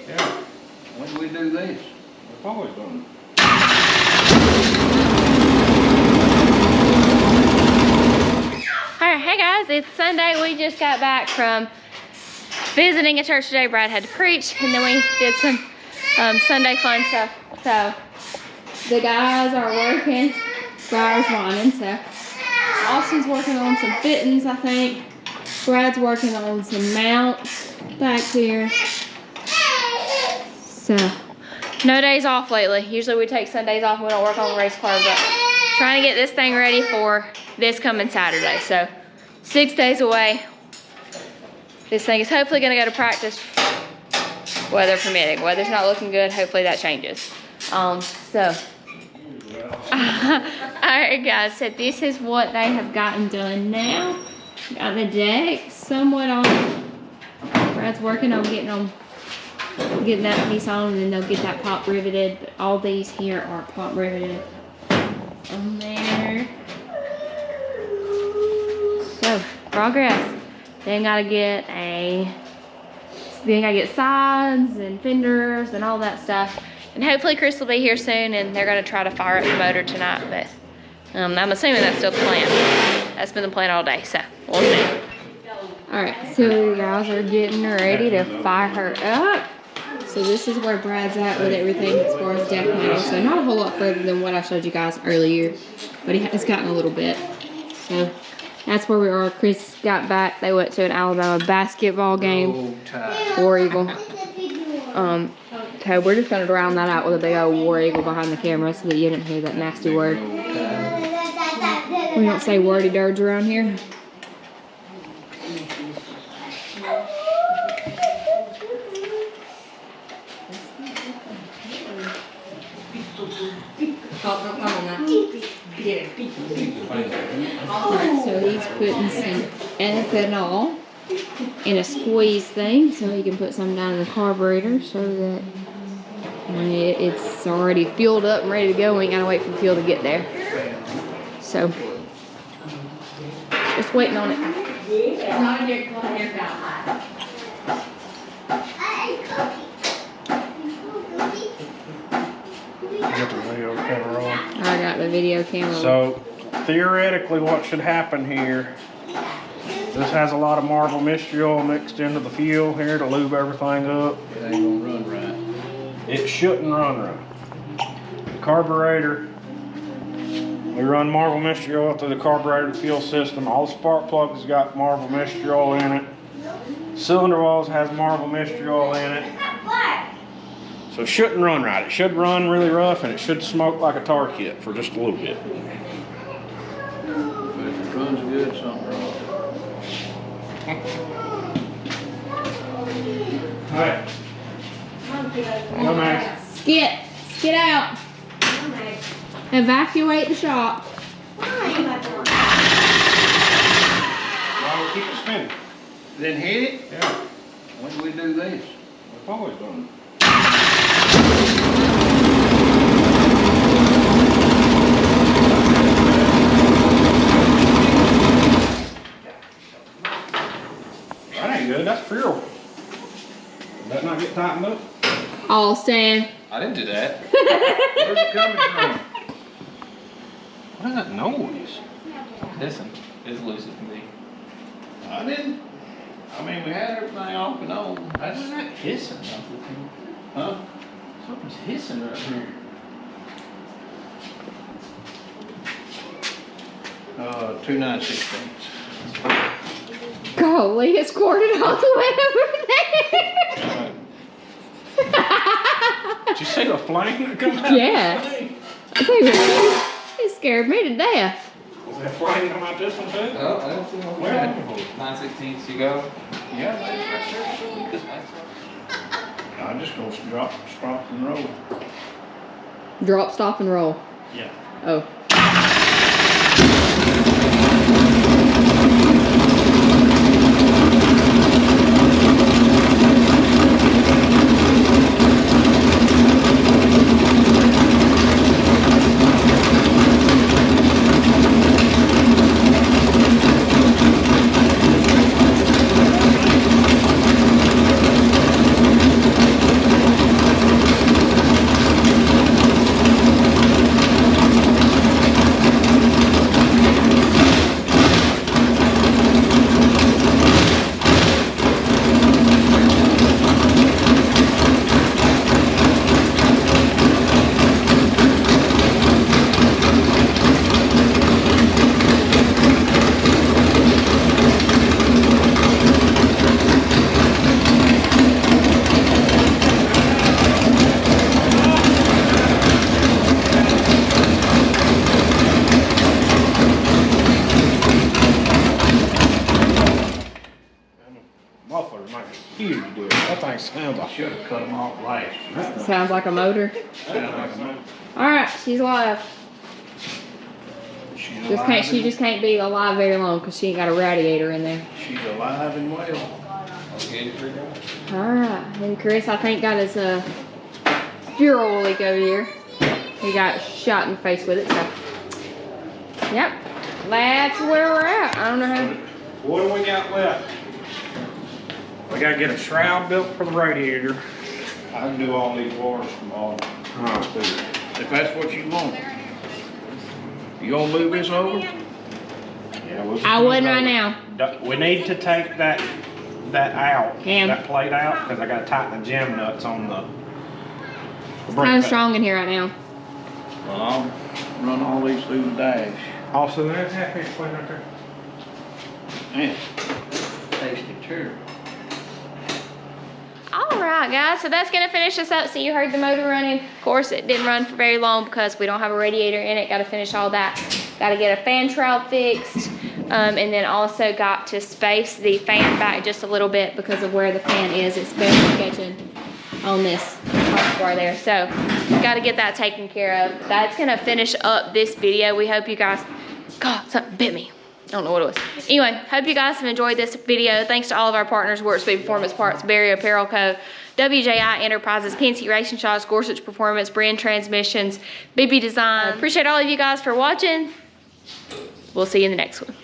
Yeah. When do we do this? We've always done it. Alright, hey guys, it's Sunday. We just got back from visiting a church today. Brad had to preach, and then we did some Sunday fun stuff. So the guys are working, Briar's lining, so Austin's working on some fittings, I think. Brad's working on some mounts back here. So, no days off lately. Usually we take Sundays off and we don't work on the race car, but trying to get this thing ready for this coming Saturday. So, 6 days away. This thing is hopefully gonna go to practice, weather permitting. Weather's not looking good, hopefully that changes. Alright guys, so this is what they have gotten done now. Got the deck somewhat on. Brad's working on getting that piece on, and then they'll get that pop riveted. But all these here are pop riveted on there. So, progress. Then gotta get sides and fenders and all that stuff. And hopefully Chris will be here soon, and they're gonna try to fire up the motor tonight, but I'm assuming that's still the plan. That's been the plan all day, so we'll see. Alright, so you guys are getting ready to fire her up. So this is where Brad's at with everything as far as deck metal. So not a whole lot further than what I showed you guys earlier, but he has gotten a little bit. So that's where we are. Chris got back. They went to an Alabama basketball game. War Eagle. So we're just gonna drown that out with a big old War Eagle behind the camera so that you didn't hear that nasty word. We don't say wordy dirge around here. So he's putting some ethanol in a squeeze thing so he can put some down in the carburetor so that when it's already fueled up and ready to go, we ain't gotta wait for the fuel to get there. So just waiting on it. Get the video camera on. I got the video camera. So theoretically, what should happen here? This has a lot of marble mystery oil mixed into the fuel here to lube everything up. It ain't gonna run right. It shouldn't run right. The carburetor, we run marble mystery oil through the carburetor fuel system. All the spark plugs got marble mystery oil in it. Cylinder walls has marble mystery oil in it. So it shouldn't run right. It should run really rough, and it should smoke like a tar kit for just a little bit. But if it runs good, something wrong. Alright. Come on. Skid out. Evacuate the shop. Why we keep it spinning? Then hit it? Yeah. When do we do this? We've always done it. That ain't good. That's fuel. Did that not get tightened up? Austin. I didn't do that. Where's it coming from? What is that noise? Listen, it's loose as can be. I didn't. I mean, we had everything off and on. What is that hissing? Huh? Something's hissing right here. 2 9/16. Golly, it's squirted all the way over there. Did you see the flame come out? Yeah. I think it scared me to death. Was that flame come out this one too? Oh, I didn't see no Where? 9/16 you go. Yeah, I'm just gonna drop, stop, and roll. Drop, stop, and roll. Yeah. Oh. them off last year. Sounds like a motor. Sounds like a motor. All right, she's alive. She's She alive just can't be alive very long because she ain't got a radiator in there. She's alive and well. Okay, All right, and Chris, I think got his fuel leak over here. He got shot in the face with it, so. Yep, that's where we're at. I don't know how. What do we got left? We gotta get a shroud built for the radiator. I can do all these wires tomorrow. If that's what you want. You gonna move this over? Yeah, we'll I wouldn't right now. We need to take that out, Cam. that plate out, because I gotta tighten the jam nuts on the It's kind of strong in here right now. Well, I'll run all these through the dash. Also, there's half inch plate right there. Yeah. Tasty too. All right, guys, so that's gonna finish us up. So you heard the motor running. Of course, it didn't run for very long because we don't have a radiator in it. Got to finish all that. Got to get a fan shroud fixed, and then also got to space the fan back just a little bit because of where the fan is. It's barely catching on this crossbar there. So got to get that taken care of. That's gonna finish up this video. We hope you guys. God, something bit me. I don't know what it was. Anyway, hope you guys have enjoyed this video. Thanks to all of our partners, Work Speed Performance Parts, Barry Apparel Co., WJI Enterprises, PNC Racing Shots, Gorsuch Performance, Brand Transmissions, BB Design. Appreciate all of you guys for watching. We'll see you in the next one.